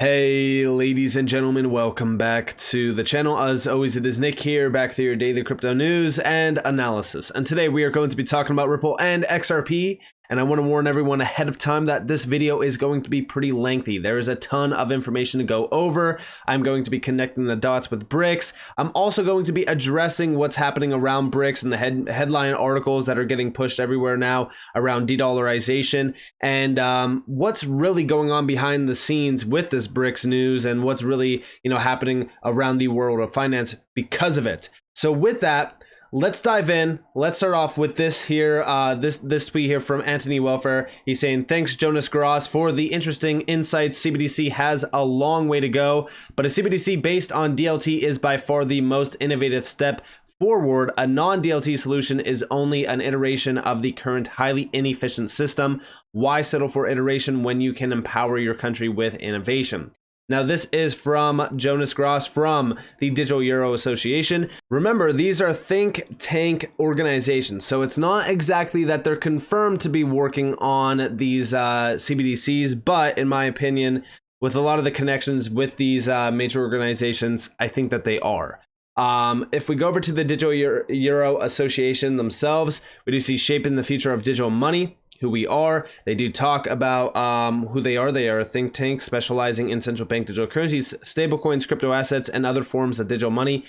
Hey ladies and gentlemen, welcome back to the channel. As always, it is Nick here, back with your daily crypto news and analysis. And today we are going to be talking about Ripple and XRP. And I want to warn everyone ahead of time that this video is going to be pretty lengthy. There is a ton of information to go over. I'm going to be connecting the dots with Brics. I'm also going to be addressing what's happening around Brics and the headline articles that are getting pushed everywhere now around de-dollarization and what's really going on behind the scenes with this Brics news and what's really, happening around the world of finance because of it. So with that, let's dive in. Let's start off with this here, this tweet here from Anthony Welfare. He's saying, thanks Jonas Gross for the interesting insights. CBDC has a long way to go, but a CBDC based on DLT is by far the most innovative step forward. A non-DLT solution is only an iteration of the current highly inefficient system. Why settle for iteration when you can empower your country with innovation? Now, this is from Jonas Gross from the Digital Euro Association. Remember, these are think tank organizations, so it's not exactly that they're confirmed to be working on these CBDCs, but in my opinion, with a lot of the connections with these major organizations, I think that they are. If we go over to the Digital Euro Association themselves, we do see shaping the future of digital money. Who we are. They do talk about who they are. They are a think tank specializing in central bank digital currencies, stablecoins, crypto assets, and other forms of digital money.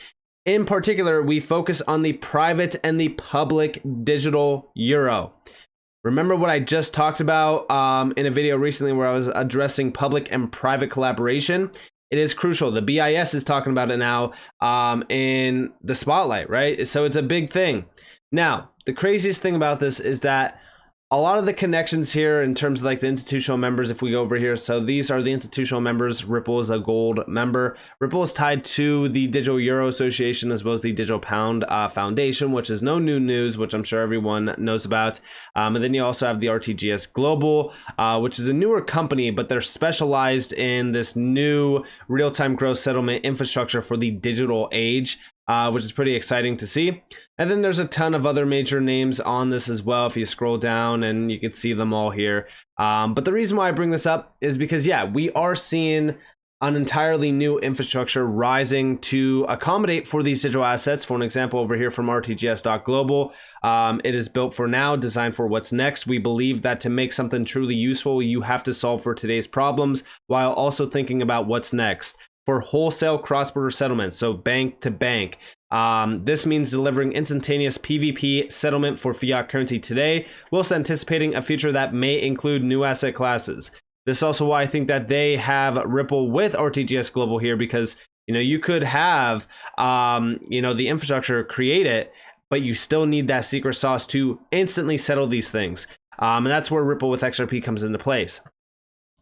In particular, we focus on the private and the public digital euro. Remember what I just talked about in a video recently where I was addressing public and private collaboration? It is crucial. The BIS is talking about it now in the spotlight, right? So it's a big thing. Now, the craziest thing about this is that a lot of the connections here in terms of like the institutional members, if we go over here, so these are the institutional members. Ripple is a gold member. Ripple is tied to the Digital Euro Association as well as the Digital Pound Foundation, which is no new news, which I'm sure everyone knows about. And then you also have the RTGS Global, which is a newer company, but they're specialized in this new real-time gross settlement infrastructure for the digital age. Which is pretty exciting to see. And then there's a ton of other major names on this as well. If you scroll down and you can see them all here. But the reason why I bring this up is because, yeah, we are seeing an entirely new infrastructure rising to accommodate for these digital assets. For an example over here from RTGS.global, it is built for now, designed for what's next. We believe that to make something truly useful, you have to solve for today's problems while also thinking about what's next. For wholesale cross-border settlements, so bank to bank. This means delivering instantaneous PvP settlement for fiat currency today, whilst anticipating a future that may include new asset classes. This is also why I think that they have Ripple with RTGS Global here, because you could have the infrastructure create it, but you still need that secret sauce to instantly settle these things. And that's where Ripple with XRP comes into place.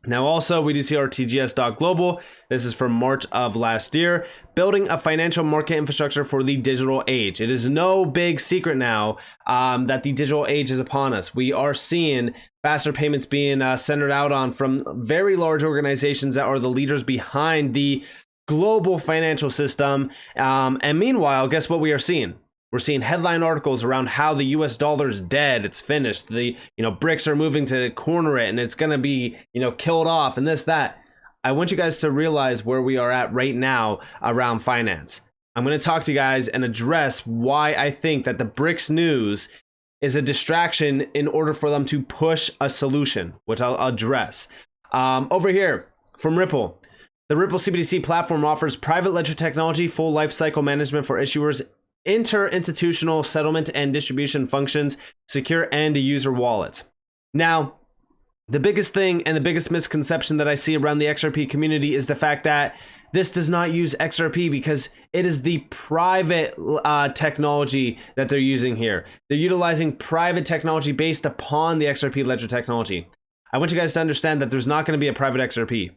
Now also, we do see RTGS.global. This is from March of last year, building a financial market infrastructure for the digital age. It is no big secret now that the digital age is upon us. We are seeing faster payments being centered out on from very large organizations that are the leaders behind the global financial system. And meanwhile, guess what we are seeing? We're seeing headline articles around how the US dollar is dead. It's finished. The Brics are moving to corner it and it's going to be, killed off and this, that. I want you guys to realize where we are at right now around finance. I'm going to talk to you guys and address why I think that the Brics news is a distraction in order for them to push a solution, which I'll address. Over here from Ripple. The Ripple CBDC platform offers private ledger technology, full lifecycle management for issuers, inter-institutional settlement and distribution functions, secure end-user wallets. Now, the biggest thing and the biggest misconception that I see around the XRP community is the fact that this does not use XRP because it is the private technology that they're using here. They're utilizing private technology based upon the XRP ledger technology. I want you guys to understand that there's not going to be a private XRP.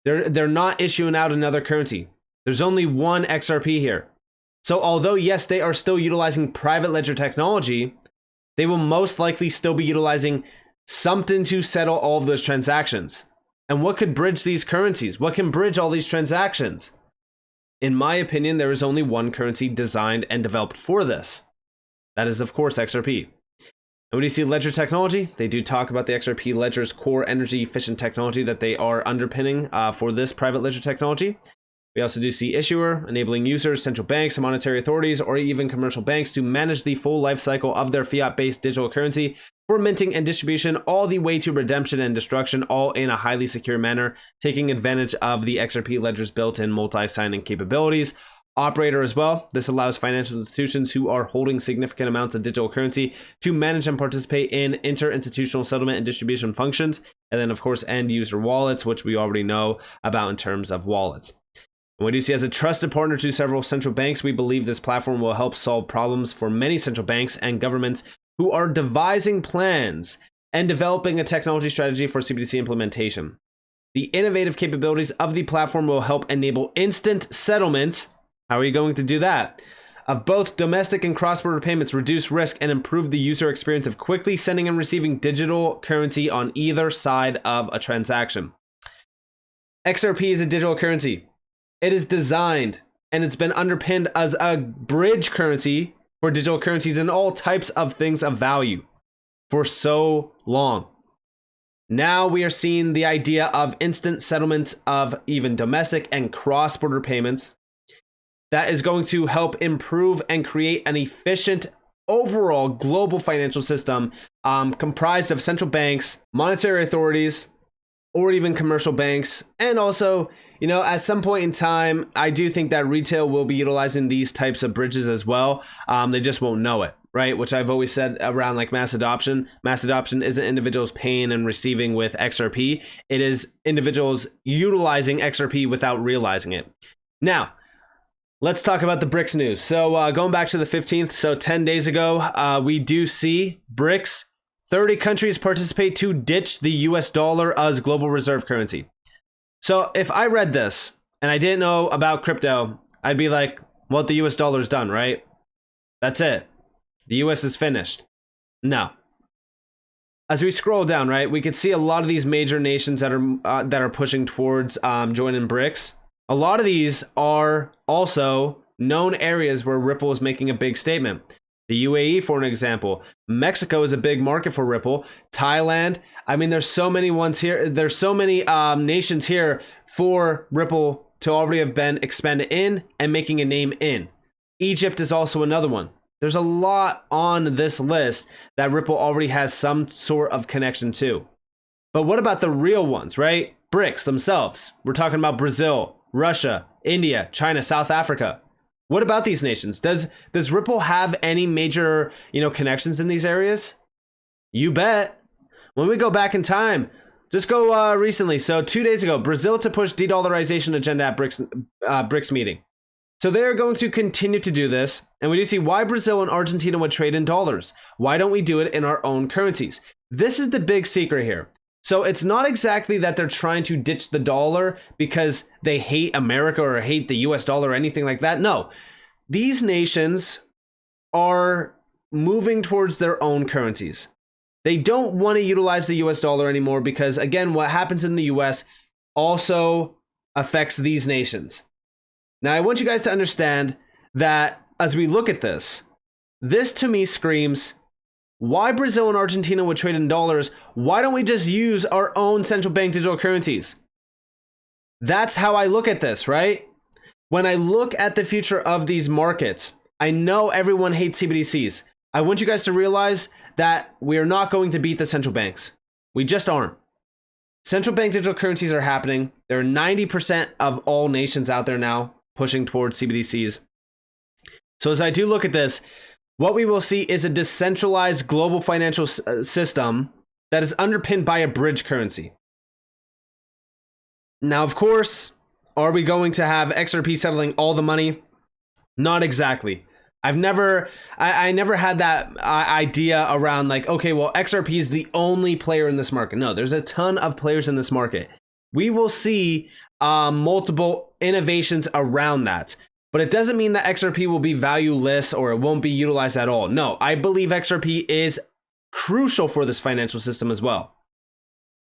They're not issuing out another currency. There's only one XRP here. So although, yes, they are still utilizing private ledger technology, they will most likely still be utilizing something to settle all of those transactions. And what could bridge these currencies? What can bridge all these transactions? In my opinion, there is only one currency designed and developed for this. That is, of course, XRP. And when you see ledger technology, they do talk about the XRP ledger's core energy efficient technology that they are underpinning for this private ledger technology. We also do see issuer, enabling users, central banks, monetary authorities, or even commercial banks to manage the full life cycle of their fiat-based digital currency for minting and distribution, all the way to redemption and destruction, all in a highly secure manner, taking advantage of the XRP ledger's built-in multi-signing capabilities. Operator as well. This allows financial institutions who are holding significant amounts of digital currency to manage and participate in inter-institutional settlement and distribution functions. And then, of course, end-user wallets, which we already know about in terms of wallets. And we do see as a trusted partner to several central banks, we believe this platform will help solve problems for many central banks and governments who are devising plans and developing a technology strategy for CBDC implementation. The innovative capabilities of the platform will help enable instant settlements. How are you going to do that? Of both domestic and cross-border payments, reduce risk, and improve the user experience of quickly sending and receiving digital currency on either side of a transaction. XRP is a digital currency. It is designed and it's been underpinned as a bridge currency for digital currencies and all types of things of value for so long. Now we are seeing the idea of instant settlements of even domestic and cross-border payments. That is going to help improve and create an efficient overall global financial system comprised of central banks, monetary authorities, or even commercial banks. And also, you know, at some point in time, I do think that retail will be utilizing these types of bridges as well. They just won't know it, right? Which I've always said around like mass adoption. Mass adoption isn't individuals paying and receiving with XRP. It is individuals utilizing XRP without realizing it. Now, let's talk about the Brics news. So going back to the 15th, so 10 days ago, we do see Brics, 30 countries participate to ditch the US dollar as global reserve currency. So if I read this and I didn't know about crypto, I'd be like, well, the US dollar's done, right? That's it. The US is finished. No. As we scroll down, right, we could see a lot of these major nations that are pushing towards joining Brics. A lot of these are also known areas where Ripple is making a big statement. The UAE, for an example. Mexico is a big market for Ripple. Thailand. I mean, there's so many ones here. There's so many nations here for Ripple to already have been expanded in and making a name in. Egypt is also another one. There's a lot on this list that Ripple already has some sort of connection to. But what about the real ones, right? Brics themselves. We're talking about Brazil, Russia, India, China, South Africa. What about these nations? Does Ripple have any major, connections in these areas? You bet. When we go back in time, just go recently. So 2 days ago, Brazil to push de-dollarization agenda at Brics meeting. So they are going to continue to do this. And we do see why Brazil and Argentina would trade in dollars. Why don't we do it in our own currencies? This is the big secret here. So it's not exactly that they're trying to ditch the dollar because they hate America or hate the US dollar or anything like that. No, these nations are moving towards their own currencies. They don't want to utilize the US dollar anymore because, again, what happens in the US also affects these nations. Now, I want you guys to understand that as we look at this to me screams, why Brazil and Argentina would trade in dollars? Why don't we just use our own central bank digital currencies? That's how I look at this, right? When I look at the future of these markets, I know everyone hates CBDCs. I want you guys to realize that we are not going to beat the central banks. We just aren't. Central bank digital currencies are happening. There are 90% of all nations out there now pushing towards CBDCs. So as I do look at this, what we will see is a decentralized global financial system that is underpinned by a bridge currency. Now, of course, are we going to have XRP settling all the money? Not exactly. I never had that idea around like, okay, well, XRP is the only player in this market. No, there's a ton of players in this market. We will see multiple innovations around that. But it doesn't mean that XRP will be valueless or it won't be utilized at all. No, I believe XRP is crucial for this financial system as well.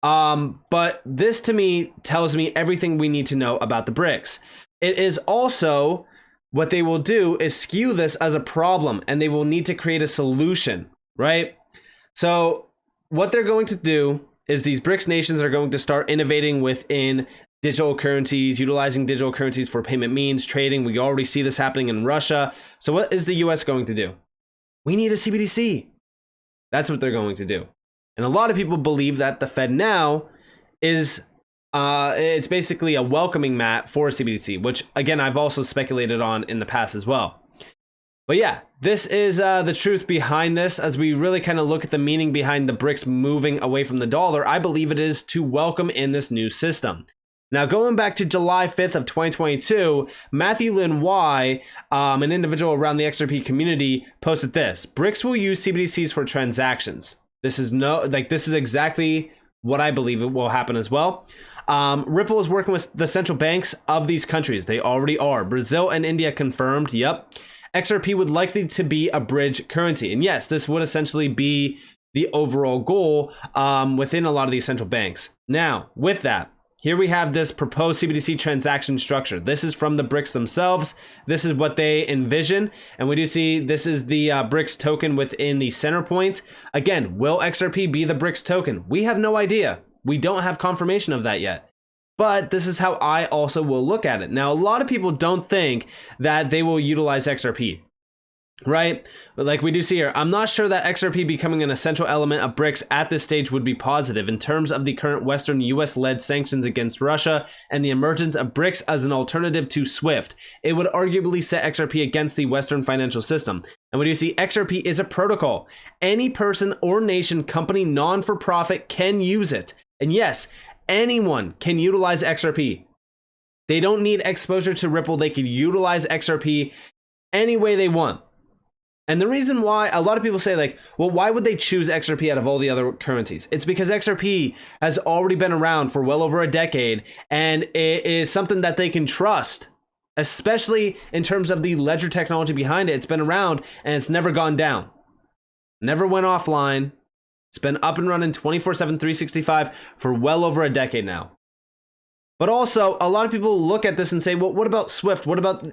But this to me tells me everything we need to know about the Brics. It is also what they will do is skew this as a problem and they will need to create a solution, right? So what they're going to do is these BRICS nations are going to start innovating within digital currencies, utilizing digital currencies for payment means, trading. We already see this happening in Russia. So what is the US going to do? We need a CBDC. That's what they're going to do. And a lot of people believe that the Fed now is it's basically a welcoming mat for CBDC, which again, I've also speculated on in the past as well. But yeah, this is the truth behind this. As we really kind of look at the meaning behind the BRICS moving away from the dollar, I believe it is to welcome in this new system. Now, going back to July 5th of 2022, Matthew Lin Y, an individual around the XRP community, posted this: BRICS will use CBDCs for transactions. This is exactly what I believe it will happen as well. Ripple is working with the central banks of these countries. They already are. Brazil and India confirmed. Yep. XRP would likely to be a bridge currency. And yes, this would essentially be the overall goal within a lot of these central banks. Now, with that, here we have this proposed CBDC transaction structure. This is from the BRICS themselves. This is what they envision. And we do see this is the BRICS token within the center point. Again, will XRP be the BRICS token? We have no idea. We don't have confirmation of that yet. But this is how I also will look at it. Now, a lot of people don't think that they will utilize XRP, right? But like we do see here, I'm not sure that XRP becoming an essential element of BRICS at this stage would be positive in terms of the current Western US-led sanctions against Russia and the emergence of BRICS as an alternative to SWIFT. It would arguably set XRP against the Western financial system. And we do see XRP is a protocol. Any person or nation, company, non-for-profit can use it. And yes, anyone can utilize XRP. They don't need exposure to Ripple. They can utilize XRP any way they want. And the reason why a lot of people say like, well, why would they choose XRP out of all the other currencies? It's because XRP has already been around for well over a decade, and it is something that they can trust, especially in terms of the ledger technology behind it. It's been around and it's never gone down. Never went offline. It's been up and running 24/7, 365 for well over a decade now. But also, a lot of people look at this and say, well, what about SWIFT? What about,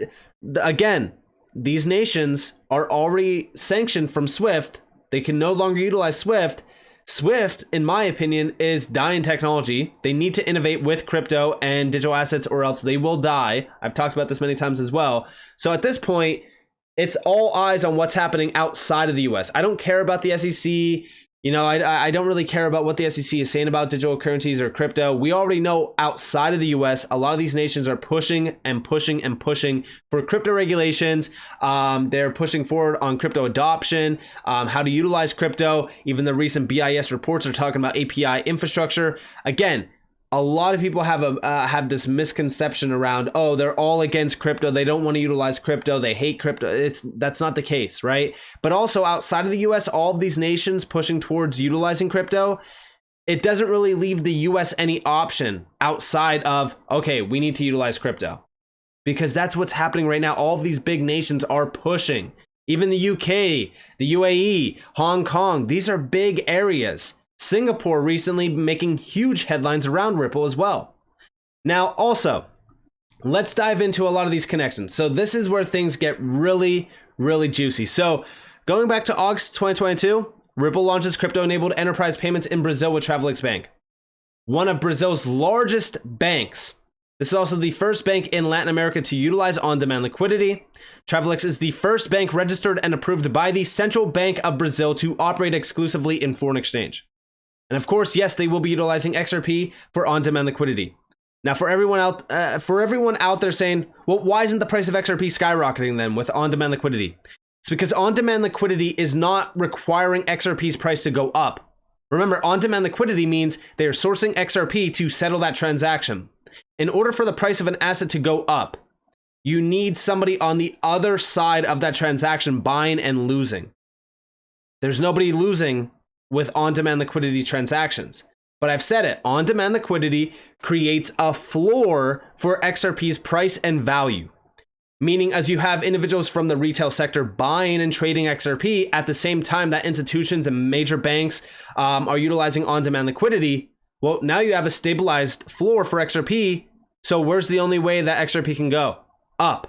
again, these nations are already sanctioned from SWIFT. They can no longer utilize SWIFT. SWIFT, in my opinion, is dying technology. They need to innovate with crypto and digital assets or else they will die. I've talked about this many times as well. So at this point, it's all eyes on what's happening outside of the US. I don't care about the SEC. You know, I don't really care about what the SEC is saying about digital currencies or crypto. We already know outside of the US, a lot of these nations are pushing and pushing and pushing for crypto regulations. They're pushing forward on crypto adoption, how to utilize crypto. Even the recent BIS reports are talking about API infrastructure. Again, a lot of people have this misconception around, oh, they're all against crypto. They don't want to utilize crypto. They hate crypto. That's not the case, right? But also outside of the US, all of these nations pushing towards utilizing crypto, it doesn't really leave the US any option outside of, okay, we need to utilize crypto. Because that's what's happening right now. All of these big nations are pushing. Even the UK, the UAE, Hong Kong, these are big areas. Singapore recently making huge headlines around Ripple as well. Now, also, let's dive into a lot of these connections. So this is where things get really, really juicy. So going back to August 2022, Ripple launches crypto-enabled enterprise payments in Brazil with Travelex Bank, one of Brazil's largest banks. This is also the first bank in Latin America to utilize on-demand liquidity. Travelex is the first bank registered and approved by the Central Bank of Brazil to operate exclusively in foreign exchange. And of course, yes, they will be utilizing XRP for on-demand liquidity. Now, for everyone out there saying, well, why isn't the price of XRP skyrocketing then with on-demand liquidity? It's because on-demand liquidity is not requiring XRP's price to go up. Remember, on-demand liquidity means they are sourcing XRP to settle that transaction. In order for the price of an asset to go up, you need somebody on the other side of that transaction buying and losing. There's nobody losing with on-demand liquidity transactions. But I've said it, on-demand liquidity creates a floor for XRP's price and value. Meaning as you have individuals from the retail sector buying and trading XRP at the same time that institutions and major banks are utilizing on-demand liquidity, well, now you have a stabilized floor for XRP. So where's the only way that XRP can go? Up.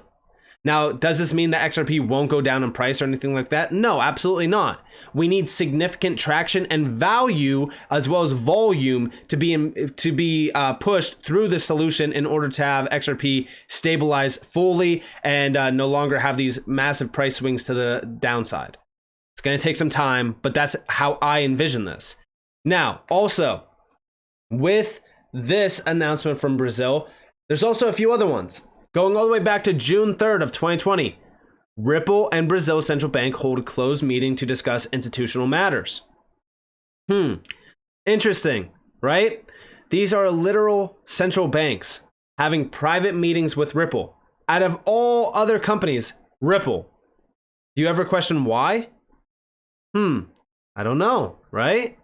Now, does this mean that XRP won't go down in price or anything like that? No, absolutely not. We need significant traction and value as well as volume to be pushed through the solution in order to have XRP stabilize fully and no longer have these massive price swings to the downside. It's going to take some time, but that's how I envision this. Now, also, with this announcement from Brazil, there's also a few other ones. Going all the way back to June 3rd of 2020, Ripple and Brazil Central Bank hold a closed meeting to discuss institutional matters. Interesting, right? These are literal central banks having private meetings with Ripple. Out of all other companies, Ripple. Do you ever question why? I don't know, right?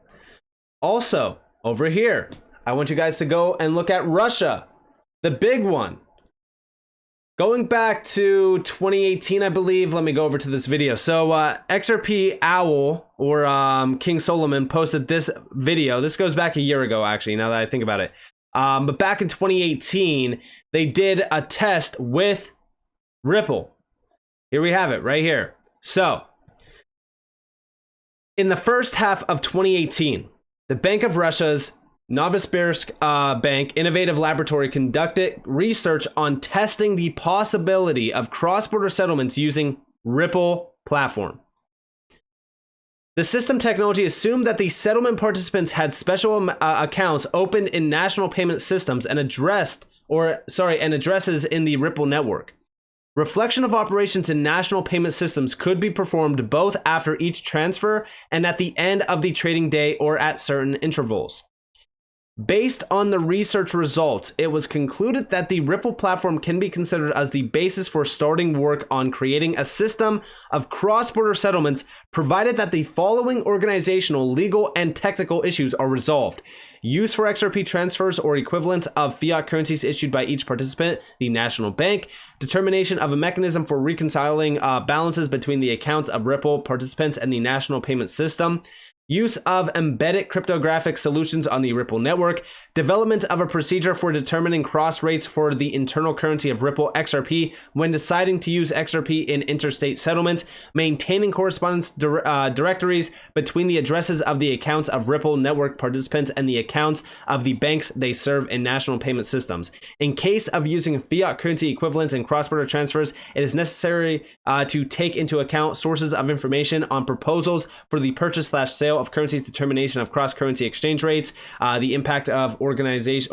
Also, over here, I want you guys to go and look at Russia, the big one. Going back to 2018, I believe, let me go over to this video. So XRP Owl, or King Solomon, posted this video. This goes back a year ago, actually, now that I think about it. But back in 2018, they did a test with Ripple. Here we have it right here. So in the first half of 2018, the Bank of Russia's Novosibirsk Bank Innovative Laboratory conducted research on testing the possibility of cross-border settlements using Ripple platform. The system technology assumed that the settlement participants had special accounts opened in national payment systems and addresses in the Ripple network. Reflection of operations in national payment systems could be performed both after each transfer and at the end of the trading day or at certain intervals. Based on the research results, it was concluded that the Ripple platform can be considered as the basis for starting work on creating a system of cross-border settlements, provided that the following organizational, legal, and technical issues are resolved. Use for XRP transfers or equivalents of fiat currencies issued by each participant, the national bank. Determination of a mechanism for reconciling balances between the accounts of Ripple participants and the national payment system. Use of embedded cryptographic solutions on the Ripple network, development of a procedure for determining cross rates for the internal currency of Ripple XRP when deciding to use XRP in interstate settlements, maintaining correspondence directories between the addresses of the accounts of Ripple network participants and the accounts of the banks they serve in national payment systems. In case of using fiat currency equivalents in cross-border transfers, it is necessary to take into account sources of information on proposals for the purchase/sale of currencies, determination of cross-currency exchange rates, the impact on organization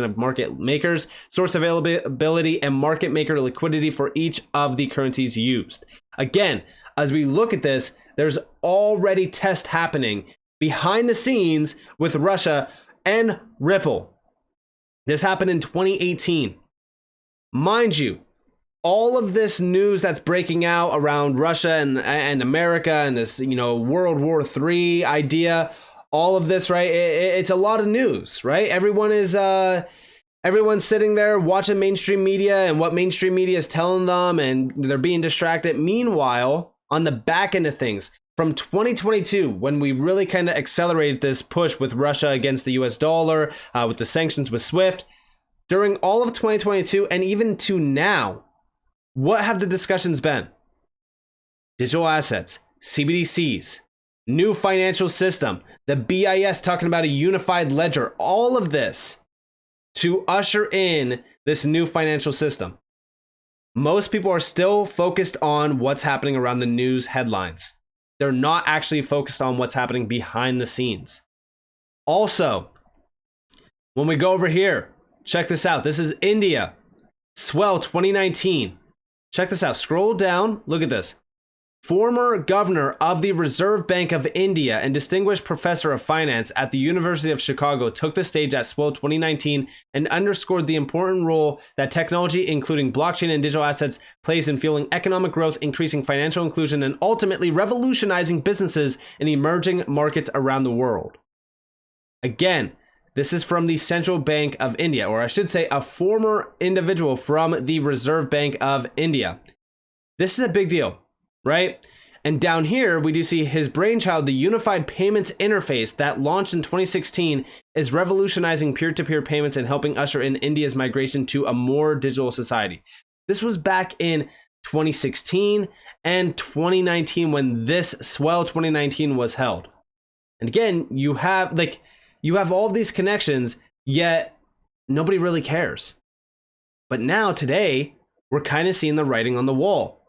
of market makers, source availability, and market maker liquidity for each of the currencies used. Again, as we look at this, there's already tests happening behind the scenes with Russia and Ripple. This happened in 2018. Mind you, all of this news that's breaking out around Russia and America and this, World War III idea, all of this, right? It's a lot of news, right? Everyone's sitting there watching mainstream media and what mainstream media is telling them, and they're being distracted. Meanwhile, on the back end of things, from 2022, when we really kind of accelerated this push with Russia against the US dollar, with the sanctions with SWIFT, during all of 2022 and even to now, what have the discussions been? Digital assets, CBDCs, new financial system, the BIS talking about a unified ledger, all of this to usher in this new financial system. Most people are still focused on what's happening around the news headlines. They're not actually focused on what's happening behind the scenes. Also, when we go over here, check this out. This is India, Swell 2019. Check this out. Scroll down. Look at this. Former governor of the Reserve Bank of India and distinguished professor of finance at the University of Chicago took the stage at Swell 2019 and underscored the important role that technology, including blockchain and digital assets, plays in fueling economic growth, increasing financial inclusion, and ultimately revolutionizing businesses in emerging markets around the world. Again, this is from the Central Bank of India, or I should say a former individual from the Reserve Bank of India. This is a big deal, right? And down here, we do see his brainchild, the Unified Payments Interface that launched in 2016, is revolutionizing peer-to-peer payments and helping usher in India's migration to a more digital society. This was back in 2016 and 2019 when this Swell 2019 was held. And again, you have all of these connections, yet nobody really cares. But now today, we're kind of seeing the writing on the wall.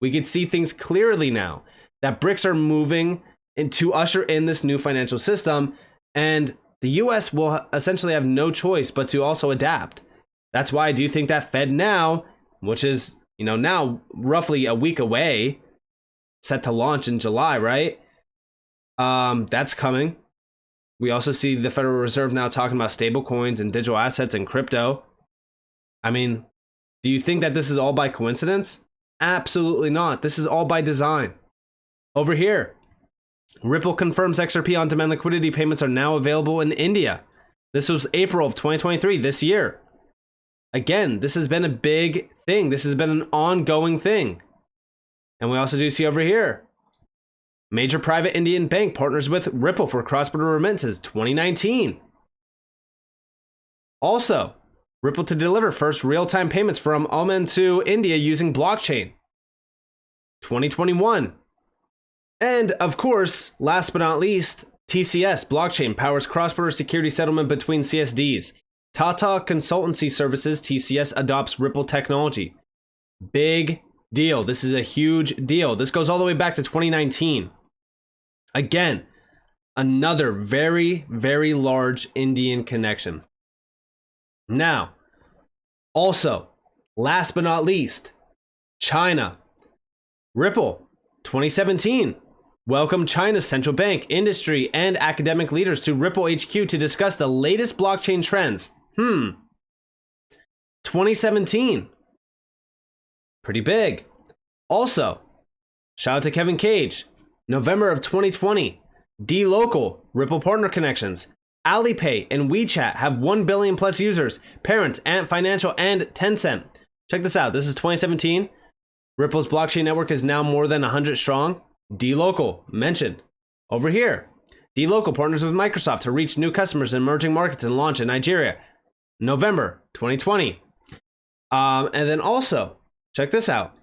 We can see things clearly now that Brics are moving to usher in this new financial system, and the US will essentially have no choice but to also adapt. That's why I do think that FedNow, which is, now roughly a week away, set to launch in July, right? That's coming. We also see the Federal Reserve now talking about stable coins and digital assets and crypto. I mean, do you think that this is all by coincidence? Absolutely not. This is all by design. Over here, Ripple confirms XRP on-demand liquidity payments are now available in India. This was April of 2023, this year. Again, this has been a big thing. This has been an ongoing thing. And we also do see over here, major private Indian bank partners with Ripple for cross-border remittances, 2019. Also, Ripple to deliver first real-time payments from Oman to India using blockchain, 2021. And of course, last but not least, TCS blockchain powers cross-border security settlement between CSDs. Tata Consultancy Services, TCS, adopts Ripple technology. Big deal. This is a huge deal. This goes all the way back to 2019. Again, another very, very large Indian connection. Now, also, last but not least, China. Ripple, 2017. Welcome China's central bank, industry, and academic leaders to Ripple HQ to discuss the latest blockchain trends. 2017. Pretty big. Also, shout out to Kevin Cage. November of 2020. dLocal, Ripple partner connections. Alipay and WeChat have 1 billion plus users. Parent, Ant Financial, and Tencent. Check this out. This is 2017. Ripple's blockchain network is now more than 100 strong. dLocal, mentioned. Over here, dLocal partners with Microsoft to reach new customers in emerging markets and launch in Nigeria. November 2020. And then also, check this out.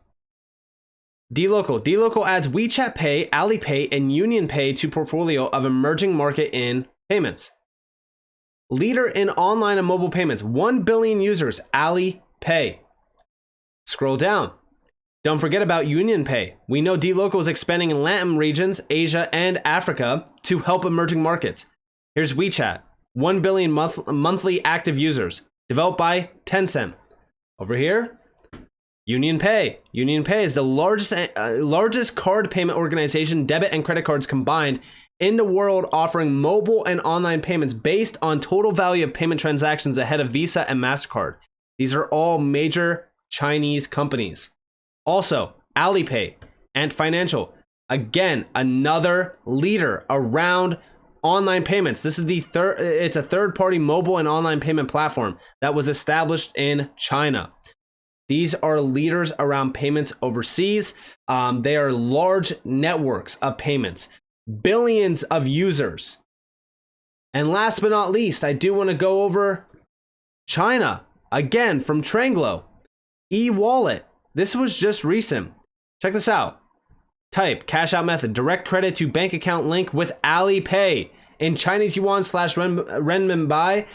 dLocal adds WeChat Pay, Alipay, and Union Pay to portfolio of emerging market in payments. Leader in online and mobile payments, 1 billion users, Alipay. Scroll down. Don't forget about Union Pay. We know dLocal is expanding in Latin regions, Asia, and Africa to help emerging markets. Here's WeChat, 1 billion monthly active users, developed by Tencent. Over here, Union Pay. Union Pay is the largest card payment organization, debit and credit cards combined in the world, offering mobile and online payments based on total value of payment transactions ahead of Visa and MasterCard. These are all major Chinese companies. Also, Alipay, Ant Financial, again, another leader around online payments. This is it's a third-party mobile and online payment platform that was established in China. These are leaders around payments overseas. They are large networks of payments, billions of users. And last but not least, I do want to go over China, again, from Tranglo, e-wallet. This was just recent. Check this out. Type cash out method, direct credit to bank account link with Alipay in Chinese yuan / renminbi.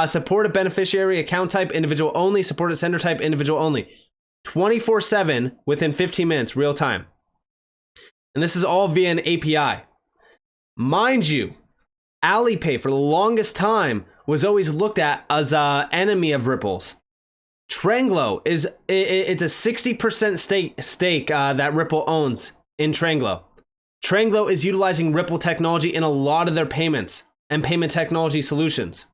Support a beneficiary account type, individual only. Support a sender type, individual only. 24/7 within 15 minutes, real time. And this is all via an API. Mind you, Alipay for the longest time was always looked at as an enemy of Ripple's. Tranglo it's a 60% stake that Ripple owns in Tranglo. Tranglo is utilizing Ripple technology in a lot of their payments and payment technology solutions.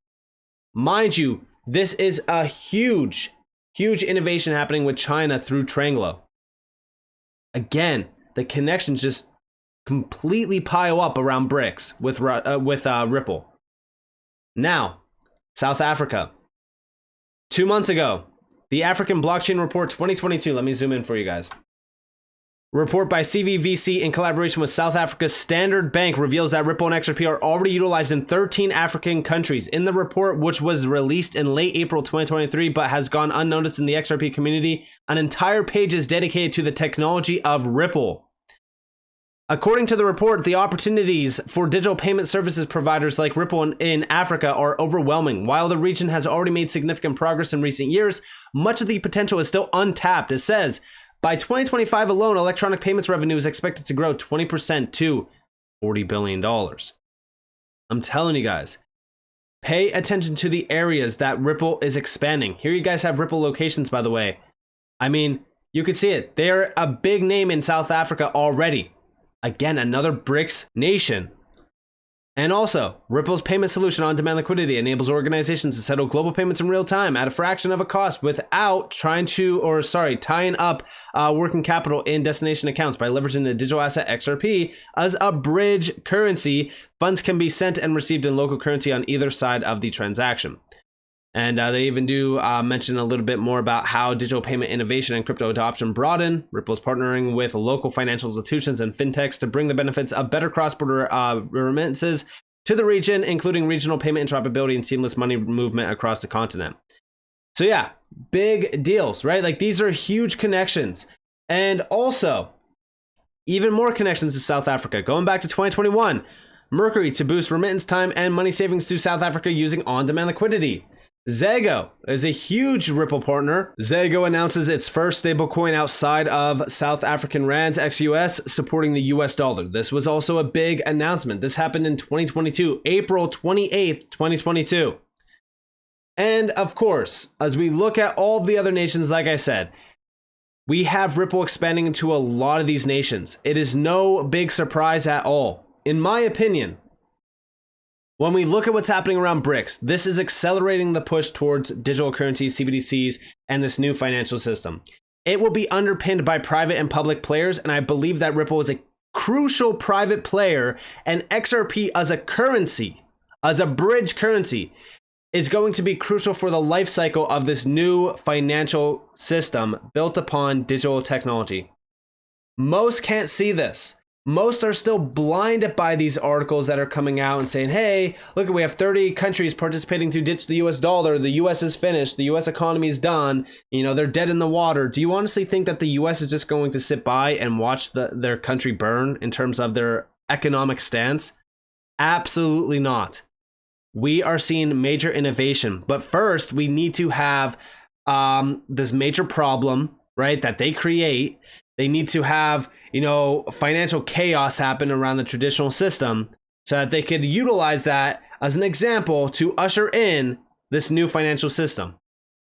Mind you, this is a huge innovation happening with China through Tranglo. Again, the connections just completely pile up around Brics with Ripple. Now, South Africa. 2 months ago, the African Blockchain Report 2022. Let me zoom in for you guys. Report by CBDC in collaboration with South Africa's Standard Bank reveals that Ripple and XRP are already utilized in 13 African countries. In the report, which was released in late April 2023 but has gone unnoticed in the XRP community, an entire page is dedicated to the technology of Ripple. According to the report, the opportunities for digital payment services providers like Ripple in Africa are overwhelming. While the region has already made significant progress in recent years, much of the potential is still untapped. It says, by 2025 alone, electronic payments revenue is expected to grow 20% to $40 billion. I'm telling you guys, pay attention to the areas that Ripple is expanding. Here you guys have Ripple locations, by the way. I mean, you can see it. They're a big name in South Africa already. Again, another Brics nation. And also, Ripple's payment solution on-demand liquidity enables organizations to settle global payments in real time at a fraction of a cost without tying up working capital in destination accounts. By leveraging the digital asset XRP as a bridge currency, funds can be sent and received in local currency on either side of the transaction. And they even do mention a little bit more about how digital payment innovation and crypto adoption broaden. Ripple is partnering with local financial institutions and fintechs to bring the benefits of better cross-border remittances to the region, including regional payment interoperability and seamless money movement across the continent. So yeah, big deals, right? Like these are huge connections. And also, even more connections to South Africa. Going back to 2021, Mercury to boost remittance time and money savings to South Africa using on-demand liquidity. Zago is a huge Ripple partner. Zago announces its first stablecoin outside of South African rands ex-US, supporting the US dollar. This was also a big announcement. This happened in 2022, April 28th, 2022. And of course, as we look at all of the other nations, like I said, we have Ripple expanding into a lot of these nations. It is no big surprise at all. In my opinion, when we look at what's happening around Brics, this is accelerating the push towards digital currencies, CBDCs, and this new financial system. It will be underpinned by private and public players, and I believe that Ripple is a crucial private player, and XRP as a currency, as a bridge currency, is going to be crucial for the life cycle of this new financial system built upon digital technology. Most can't see this. Most are still blinded by these articles that are coming out and saying, hey, look, we have 30 countries participating to ditch the US dollar. The US is finished. The US economy is done. You know, they're dead in the water. Do you honestly think that the US is just going to sit by and watch their country burn in terms of their economic stance? Absolutely not. We are seeing major innovation. But first, we need to have this major problem, right, that they create. They need to have, financial chaos happen around the traditional system so that they could utilize that as an example to usher in this new financial system.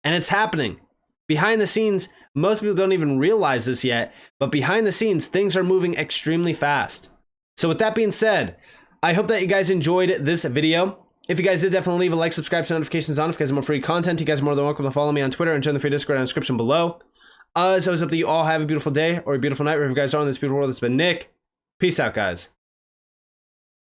And it's happening. Behind the scenes, most people don't even realize this yet, but behind the scenes, things are moving extremely fast. So with that being said, I hope that you guys enjoyed this video. If you guys did, definitely leave a like, subscribe, to notifications on if you guys have more free content. You guys are more than welcome to follow me on Twitter and join the free Discord in the description below. As always, hope that you all have a beautiful day or a beautiful night wherever you guys are in this beautiful world. It's been Nick. Peace out, guys.